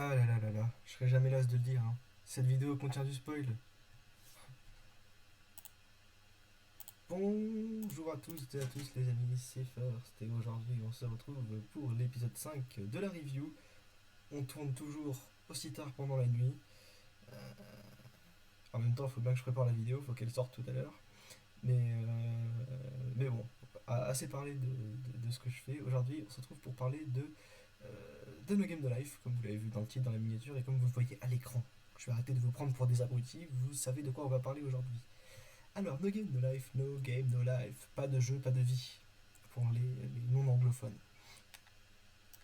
Ah là là là là, je serai jamais las de le dire, hein. Cette vidéo contient du spoil. Bonjour à tous et à tous les amis, c'est First et aujourd'hui on se retrouve pour l'épisode 5 de la review. On tourne toujours aussi tard pendant la nuit. Euh, En même temps, il faut bien que je prépare la vidéo, il faut qu'elle sorte tout à l'heure. Mais bon, assez parlé de ce que je fais. Aujourd'hui, on se retrouve pour parler de No Game No Life, comme vous l'avez vu dans le titre, dans la miniature et comme vous le voyez à l'écran. Je vais arrêter de vous prendre pour des abrutis, vous savez de quoi on va parler aujourd'hui. Alors, No Game No Life, No Game No Life, pas de jeu, pas de vie, pour les non-anglophones.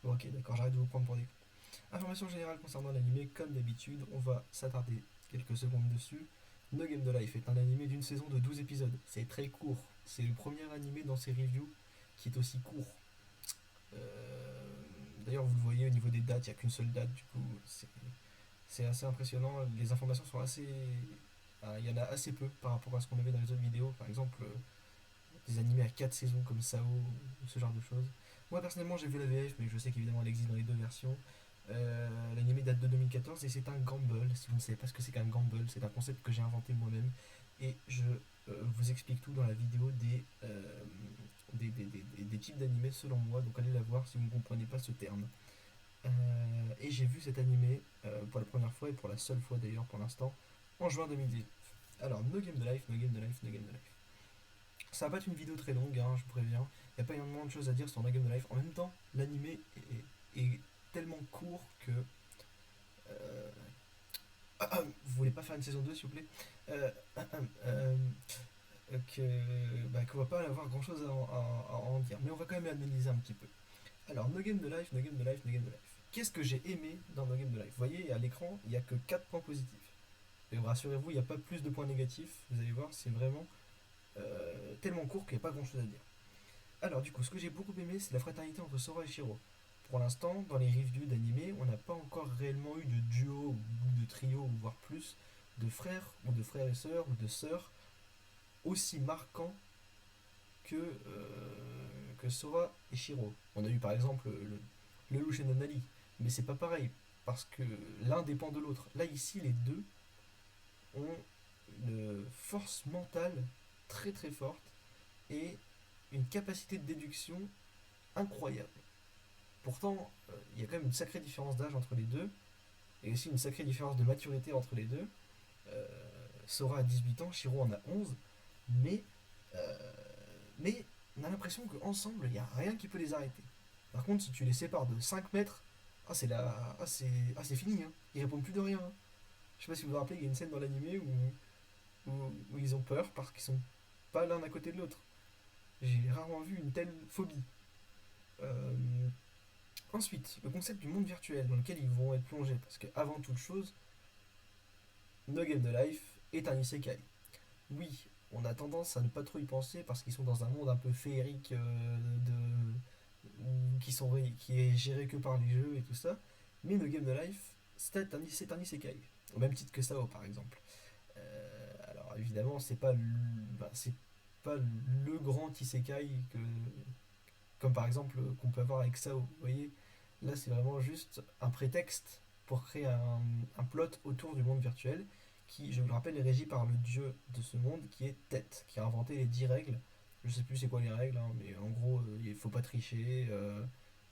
Bon, ok, d'accord, j'arrête de vous prendre pour des cons. Information générale concernant l'anime, comme d'habitude, on va s'attarder quelques secondes dessus. No Game No Life est un animé d'une saison de 12 épisodes. C'est très court. C'est le premier animé dans ces reviews qui est aussi court. D'ailleurs, vous le voyez au niveau des dates, il n'y a qu'une seule date, du coup, c'est assez impressionnant. Les informations sont assez. Il y en a assez peu par rapport à ce qu'on avait dans les autres vidéos. Par exemple, des animés à 4 saisons comme Sao ou ce genre de choses. Moi personnellement j'ai vu la VF, mais je sais qu'évidemment elle existe dans les deux versions. L'animé date de 2014 et c'est un gamble. Si vous ne savez pas ce que c'est qu'un gamble, c'est un concept que j'ai inventé moi-même et je vous explique tout dans la vidéo des types d'animés selon moi, donc allez la voir si vous ne comprenez pas ce terme. Et j'ai vu cet animé pour la première fois et pour la seule fois d'ailleurs pour l'instant en juin 2010. Alors, No Game de Life, No Game de Life, No Game de Life. Ça va pas être une vidéo très longue, hein, je vous préviens. Il n'y a pas énormément de choses à dire sur No Game de Life. En même temps, l'animé est tellement court que. euh, vous voulez pas faire une saison 2 s'il vous plaît euh, euh, qu'on va pas avoir grand chose à en dire. Mais on va quand même analyser un petit peu. Alors, No Game de Life, No Game de Life, No Game de Life. Qu'est-ce que j'ai aimé dans No Game de Life? Vous voyez, à l'écran, il n'y a que 4 points positifs. Et rassurez-vous, il n'y a pas plus de points négatifs. Vous allez voir, c'est vraiment tellement court qu'il n'y a pas grand chose à dire. Alors, du coup, ce que j'ai beaucoup aimé, c'est la fraternité entre Sora et Shiro. Pour l'instant, dans les reviews d'animé, on n'a pas encore réellement eu de duo ou de trio, ou voire plus, de frères, ou de frères et sœurs, ou de sœurs, aussi marquants que Sora et Shiro. On a eu par exemple le Lelouch et Nanali, mais c'est pas pareil, parce que l'un dépend de l'autre. Là, ici, les deux ont une force mentale très très forte et une capacité de déduction incroyable. Pourtant, il y a quand même une sacrée différence d'âge entre les deux, et aussi une sacrée différence de maturité entre les deux. Euh, Sora a 18 ans, Shiro en a 11, mais, euh, mais on a l'impression qu'ensemble, il n'y a rien qui peut les arrêter. Par contre, si tu les sépares de 5 mètres, c'est fini, hein. Ils répondent plus de rien, hein. Je sais pas si vous vous rappelez, il y a une scène dans l'animé où ils ont peur parce qu'ils sont pas l'un à côté de l'autre. J'ai rarement vu une telle phobie. Euh, Ensuite, le concept du monde virtuel dans lequel ils vont être plongés, parce qu'avant toute chose, No Game No Life est un isekai. Oui, on a tendance à ne pas trop y penser parce qu'ils sont dans un monde un peu féerique qui est géré que par les jeux et tout ça, mais No Game No Life, c'est un isekai, au même titre que Sao par exemple. Alors évidemment, c'est pas le grand isekai comme par exemple qu'on peut avoir avec Sao. Vous voyez, là c'est vraiment juste un prétexte pour créer un plot autour du monde virtuel qui, je vous le rappelle, est régi par le dieu de ce monde qui est Tête, qui a inventé les 10 règles. Je sais plus c'est quoi les règles, hein, mais en gros, il faut pas tricher,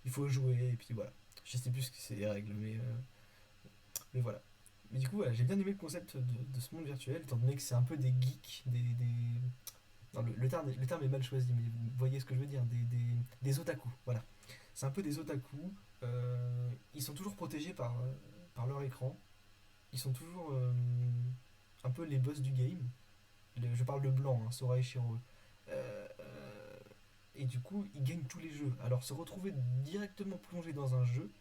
il faut jouer, et puis voilà. Je sais plus ce que c'est les règles, mais voilà. Mais du coup, voilà, j'ai bien aimé le concept de ce monde virtuel, étant donné que c'est un peu des geeks, non, le terme est mal choisi, mais vous voyez ce que je veux dire, des otaku, voilà. C'est un peu des otaku, ils sont toujours protégés par leur écran, ils sont toujours un peu les boss du game. Je parle de blanc, hein, Sora et Shiro. Euh, euh, et du coup, ils gagnent tous les jeux. Alors se retrouver directement plongé dans un jeu,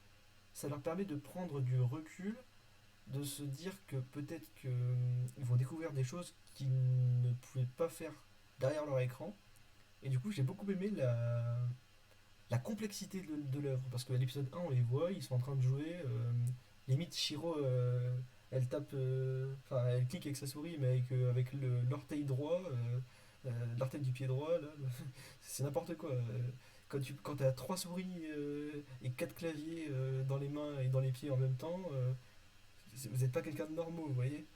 ça leur permet de prendre du recul, de se dire que peut-être qu'ils vont découvrir des choses qu'ils ne pouvaient pas faire derrière leur écran. Et du coup, j'ai beaucoup aimé la complexité de l'œuvre. Parce qu'à l'épisode 1, on les voit, ils sont en train de jouer. Limite, Shiro, elle clique avec sa souris, mais avec l'orteil droit, l'orteil du pied droit, là, c'est n'importe quoi. Quand t'as trois souris et quatre claviers dans les mains et dans les pieds en même temps, vous n'êtes pas quelqu'un de normaux, vous voyez.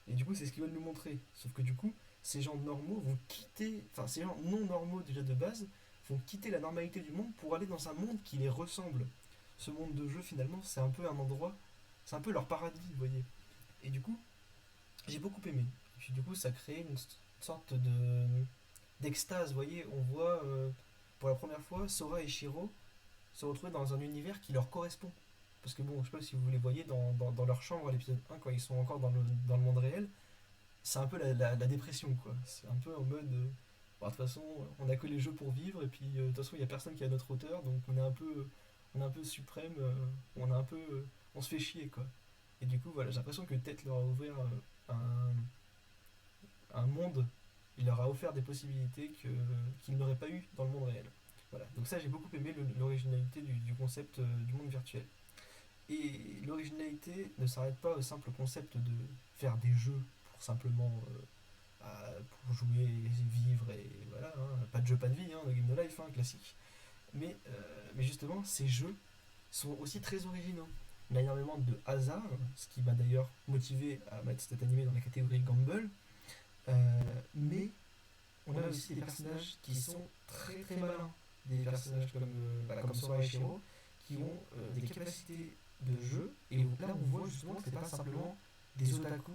Et du coup, c'est ce qu'ils veulent nous montrer. Sauf que du coup, ces gens normaux vont quitter, enfin ces gens non normaux déjà de base, vont quitter la normalité du monde pour aller dans un monde qui les ressemble. Ce monde de jeu, finalement, c'est un peu un endroit, c'est un peu leur paradis, vous voyez. Et du coup, j'ai beaucoup aimé. Et puis du coup, ça crée une sorte de d'extase, vous voyez. On voit pour la première fois Sora et Shiro se retrouver dans un univers qui leur correspond. Parce que bon, je sais pas si vous les voyez dans leur chambre à l'épisode 1 quand ils sont encore dans le monde réel, c'est un peu la dépression quoi. C'est un peu en mode bon, de toute façon, on a que les jeux pour vivre et puis de toute façon, il y a personne qui est à notre hauteur donc on est un peu suprême, on a un peu on se fait chier quoi. Et du coup, voilà, j'ai l'impression que Tet leur a ouvert un monde, il leur a offert des possibilités qu'ils n'auraient pas eu dans le monde réel. Voilà. Donc ça, j'ai beaucoup aimé l'originalité du concept du monde virtuel. Et l'originalité ne s'arrête pas au simple concept de faire des jeux pour simplement pour jouer et vivre et voilà, hein, pas de jeu, pas de vie, hein, de game de life, hein, classique. Mais justement, ces jeux sont aussi très originaux. Il y a énormément de hasard, ce qui m'a d'ailleurs motivé à mettre cet animé dans la catégorie Gamble. Mais on a aussi des personnages qui sont très très malins. Des personnages comme Sora et Shiro qui ont des capacités de jeu. Et là, on voit justement que c'est pas simplement des otaku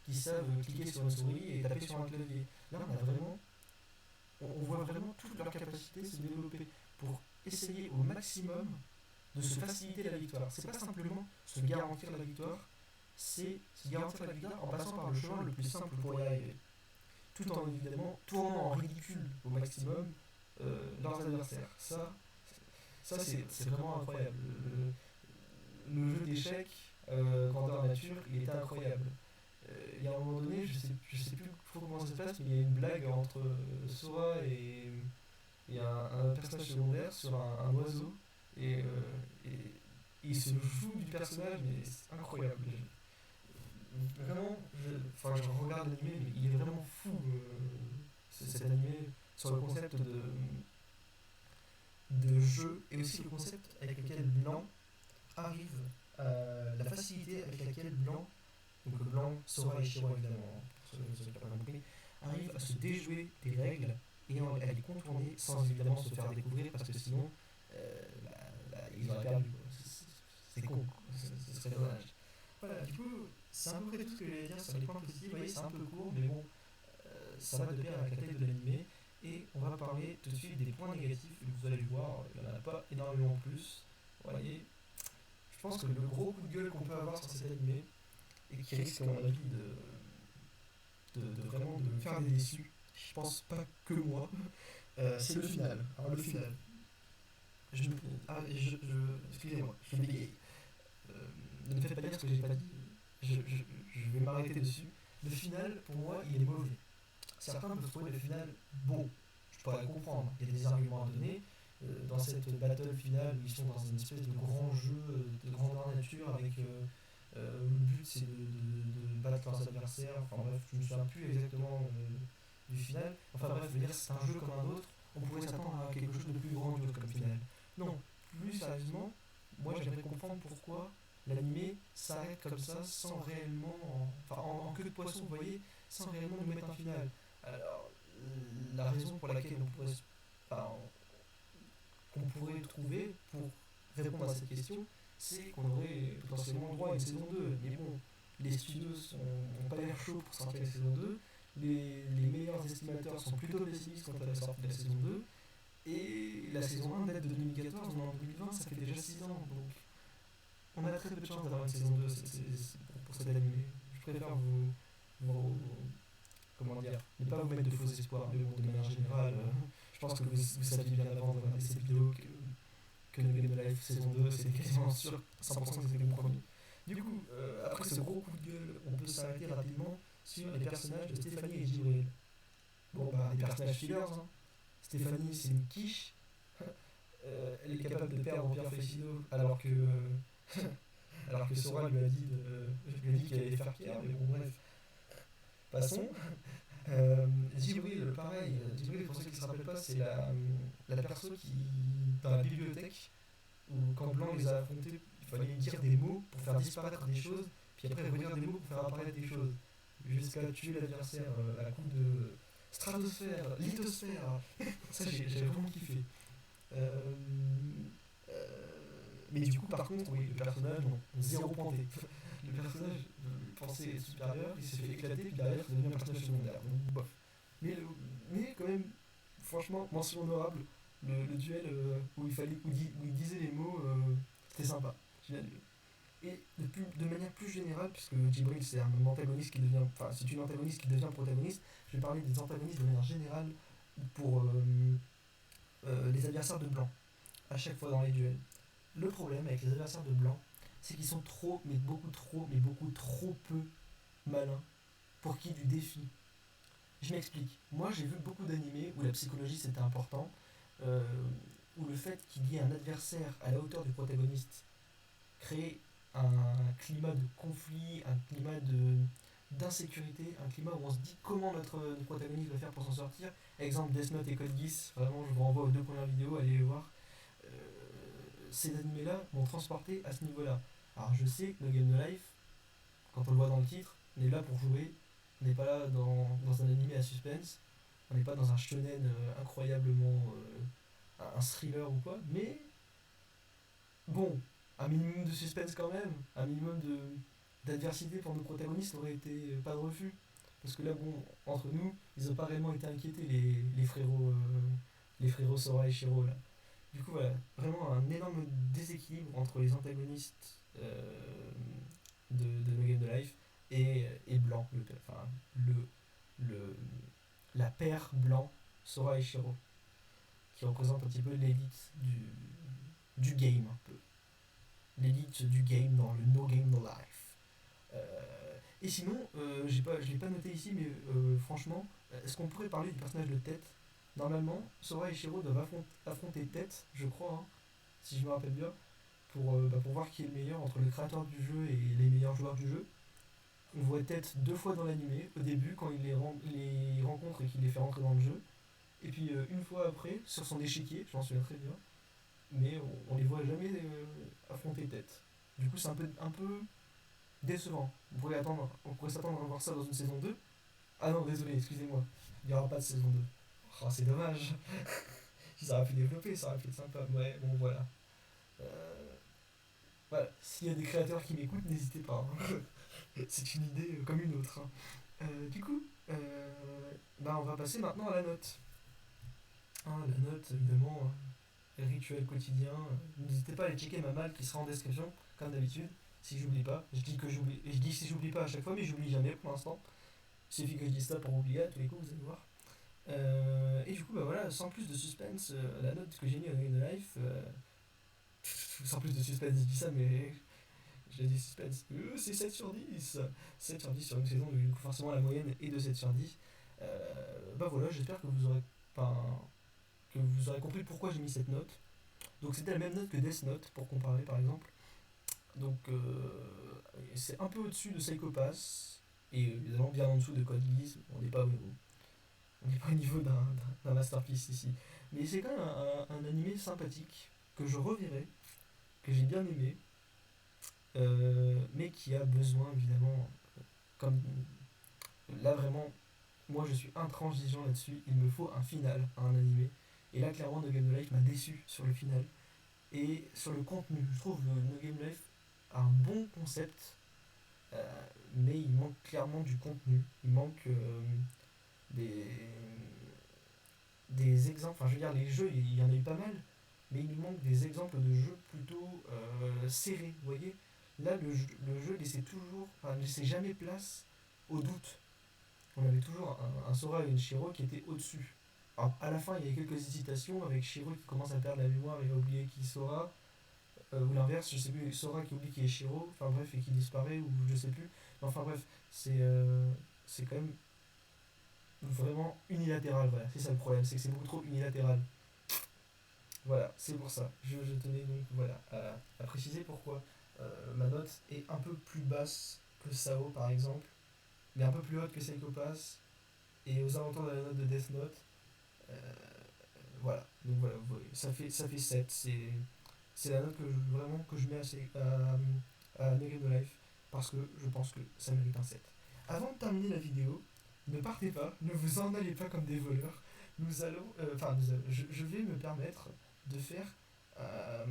qui savent cliquer sur une souris et taper sur un clavier. Là, on voit vraiment toutes leurs capacités se développer pour essayer au maximum de se faciliter la victoire. C'est pas simplement se garantir la victoire, c'est se garantir la victoire en passant par le chemin le plus simple pour y arriver. Tout en évidemment tournant en ridicule au maximum leurs adversaires. Ça c'est vraiment incroyable. Le jeu d'échecs, grandeur nature, il était incroyable. Il y a un moment donné, je sais plus trop comment ça se passe, mais il y a une blague entre Sora et un personnage secondaire sur un oiseau. Et il se joue du personnage, mais c'est incroyable. Vraiment, je regarde l'animé, mais il est vraiment fou cet animé sur le concept de jeu et aussi le concept avec lequel Blanc arrive, la facilité avec laquelle Blanc, donc Blanc, Sora et Shiro évidemment, pour ceux qui n'ont pas compris, arrive à se déjouer des règles et à les contourner sans évidemment se faire découvrir parce que sinon ils auraient perdu. C'est con, ce serait dommage. Voilà, du coup, c'est à peu près tout ce que j'allais dire sur les points positifs. Vous voyez, c'est un peu court, mais bon, ça va de pair avec la tête de l'animé. Et on va parler tout de suite des points négatifs. Et vous allez le voir, il n'y en a pas énormément plus. Vous voyez, je pense que le gros coup de gueule qu'on peut avoir sur cet animé, et qui risque, à mon avis, de vraiment de me faire des déçus, je pense pas que moi, c'est le final. Alors, le final. Je, excusez-moi, je bégaye. Ne me faites pas dire ce que j'ai pas dit. Je vais m'arrêter dessus. Le final, pour moi, il est mauvais. Certains peuvent trouver le final bon. Je pourrais comprendre. Il y a des arguments à donner. Dans cette battle finale où ils sont dans une espèce de grand jeu de grandeur nature avec le but c'est de battre leurs adversaires. Enfin bref, je ne me souviens plus exactement du final. Enfin bref, je veux dire, c'est un jeu comme un autre. On pourrait s'attendre à quelque chose de plus grandiose comme final. Non, plus sérieusement, moi j'aimerais comprendre pourquoi l'animé s'arrête comme ça sans réellement, en queue de poisson, vous voyez, sans réellement nous mettre un final. Alors, la raison pour laquelle enfin, qu'on pourrait trouver pour répondre à cette question, c'est qu'on aurait potentiellement droit à une saison 2. Mais bon, les studios n'ont pas l'air chauds pour sortir la saison 2. Les meilleurs estimateurs sont plutôt pessimistes quant à la sortie de la saison 2. Et la saison 1 date de 2014, mais en 2020, ça fait déjà 6 ans. Donc, on a très peu de chance d'avoir une saison 2 pour cet animé. Je préfère comment dire, ne pas vous mettre de faux espoirs. Mais bon, de manière générale, je pense que vous saviez bien avant de regarder cette vidéo que No Game No Life saison 2, c'était quasiment sûr 100% que c'était le premier. Du coup, après ce gros coup de gueule, on peut s'arrêter rapidement sur les personnages de Stéphanie et Jibril. Bon, bah, des personnages fillers, hein. Stéphanie, c'est une quiche. Elle est capable de perdre Pierre Fessino alors que Sora lui a dit qu'elle allait faire Pierre, mais bon, bref. Passons. Jibril, pareil, Jibril, pour ceux qui ne se rappellent pas, c'est la perso qui, dans la bibliothèque, où quand Blanc les a affrontés, il fallait dire des mots pour faire disparaître des choses, puis après redire des mots pour faire apparaître des choses, jusqu'à tuer l'adversaire à coup de stratosphère, lithosphère. Ça, j'ai vraiment kiffé. Euh, mais du coup, par contre, oui, le personnage, non, zéro pointé. Le personnage pensait être supérieur, il s'est fait éclater, puis derrière, c'est devenu un personnage secondaire. Donc, bof. Mais, mais quand même, franchement, mention honorable, le duel où il disait les mots, c'était sympa. J'ai bien aimé. Et de manière plus générale, puisque Jibril c'est un antagoniste qui devient, enfin c'est une antagoniste qui devient protagoniste, je vais parler des antagonistes de manière générale pour les adversaires de blanc, à chaque fois dans les duels. Le problème avec les adversaires de blanc, c'est qu'ils sont trop, mais beaucoup trop peu malins pour qu'il y ait du défi. Je m'explique. Moi, j'ai vu beaucoup d'animés où la psychologie c'était important, euh, où le fait qu'il y ait un adversaire à la hauteur du protagoniste crée un climat de conflit, un climat d'insécurité, un climat où on se dit comment notre protagoniste va faire pour s'en sortir. Exemple Death Note et Code Geass, vraiment je vous renvoie aux deux premières vidéos, allez les voir. Euh, Ces animés-là m'ont transporté à ce niveau-là. Alors je sais que No Game No Life, quand on le voit dans le titre, on est là pour jouer, on n'est pas là dans un animé à suspense, on n'est pas dans un shonen incroyablement un thriller ou quoi, mais bon, un minimum de suspense quand même, un minimum d'adversité pour nos protagonistes aurait été pas de refus. Parce que là, bon, entre nous, ils ont pas réellement été inquiétés, les frérots Sora et Shiro, là. Du coup, voilà, vraiment un énorme déséquilibre entre les antagonistes de No Game No Life et Blanc, enfin, le, le, la paire Blanc, Sora et Shiro, qui représente un petit peu l'élite du game, un peu. L'élite du game dans le No Game No Life. Et sinon, je l'ai pas noté ici, mais franchement, est-ce qu'on pourrait parler du personnage de Tête? Normalement, Sora et Shiro doivent affronter Tête, je crois, hein, si je me rappelle bien, pour voir qui est le meilleur entre le créateur du jeu et les meilleurs joueurs du jeu. On voit Tête deux fois dans l'animé, au début quand il les rencontre et qu'il les fait rentrer dans le jeu, et puis une fois après, sur son échiquier, je m'en souviens très bien, mais on les voit jamais affronter Tête. Du coup, c'est un peu décevant. On pourrait s'attendre à voir ça dans une saison 2. Ah non, désolé, excusez-moi. Il n'y aura pas de saison 2. Oh, c'est dommage. Ça aurait pu développer, ça aurait pu être sympa. Ouais, bon, voilà. Euh, voilà. S'il y a des créateurs qui m'écoutent, n'hésitez pas, hein. C'est une idée comme une autre, hein. Du coup, bah, on va passer maintenant à la note. Hein, la note, évidemment, rituel quotidien. N'hésitez pas à aller checker ma malle qui sera en description, comme d'habitude, si j'oublie pas. Je dis si j'oublie pas à chaque fois, mais j'oublie jamais pour l'instant. Il suffit que je dise ça pour oublier à tous les coups, vous allez voir. Et du coup, bah voilà, sans plus de suspense, la note que j'ai mis à Game of Life, sans plus de suspense, je dis ça, mais j'ai dit suspense, c'est 7 sur 10. 7 sur 10 sur une saison, donc du coup, forcément la moyenne est de 7 sur 10. Bah voilà, j'espère enfin, que vous aurez compris pourquoi j'ai mis cette note. Donc c'était la même note que Death Note, pour comparer par exemple. Donc c'est un peu au-dessus de Psycho Pass, et évidemment bien en dessous de Code Geass. On n'est pas au niveau d'un masterpiece ici. Mais c'est quand même un animé sympathique que je reverrai, que j'ai bien aimé, mais qui a besoin évidemment, comme là vraiment, moi je suis intransigeant là-dessus, il me faut un final à un animé. Et là clairement No Game No Life m'a déçu sur le final. Et sur le contenu, je trouve que No Game No Life a un bon concept, mais il manque clairement du contenu. Il manque des, des exemples. Enfin, je veux dire, les jeux, il y en a eu pas mal, mais il nous manque des exemples de jeux plutôt serrés. Vous voyez, là, le jeu laissait toujours, enfin, laissait jamais place au doute. On avait toujours un Sora et une Shiro qui étaient au-dessus. Alors, à la fin, il y a quelques hésitations avec Shiro qui commence à perdre la mémoire et à oublier qui est Sora. Ou l'inverse, je sais plus, Sora qui oublie qui est Shiro, enfin bref, et qui disparaît, ou je sais plus. Mais enfin bref, c'est quand même vraiment unilatéral, voilà. C'est ça le problème, c'est que c'est beaucoup trop unilatéral. Voilà, c'est pour ça. Je tenais donc voilà, à préciser pourquoi ma note est un peu plus basse que Sao par exemple, mais un peu plus haute que Psycho Pass, et aux alentours de la note de Death Note. Voilà, donc voilà, vous voyez, ça fait 7. C'est la note vraiment que je mets à No Game No Life parce que je pense que ça mérite un 7. Avant de terminer la vidéo, ne partez pas, ne vous en allez pas comme des voleurs. Nous allons, enfin, je vais me permettre de faire euh,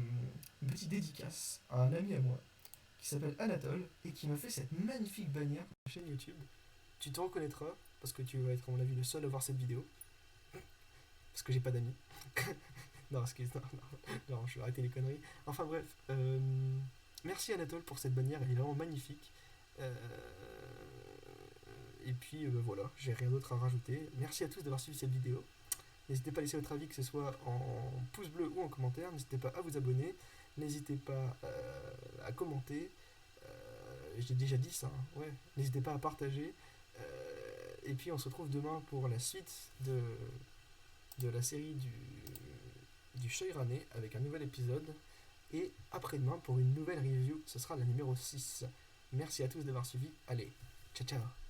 une petite dédicace à un ami à moi qui s'appelle Anatole et qui m'a fait cette magnifique bannière sur la chaîne YouTube. Tu te reconnaîtras parce que tu vas être, à mon avis, le seul à voir cette vidéo parce que j'ai pas d'amis. Non, excuse, non, je vais arrêter les conneries. Enfin bref, merci Anatole pour cette bannière, elle est vraiment magnifique. Euh, et puis voilà, j'ai rien d'autre à rajouter. Merci à tous d'avoir suivi cette vidéo. N'hésitez pas à laisser votre avis, que ce soit en pouce bleu ou en commentaire. N'hésitez pas à vous abonner. N'hésitez pas à commenter. J'ai déjà dit ça, hein, ouais. N'hésitez pas à partager. Et puis on se retrouve demain pour la suite de la série du Shoirane avec un nouvel épisode. Et après-demain pour une nouvelle review, ce sera la numéro 6. Merci à tous d'avoir suivi. Allez, ciao ciao.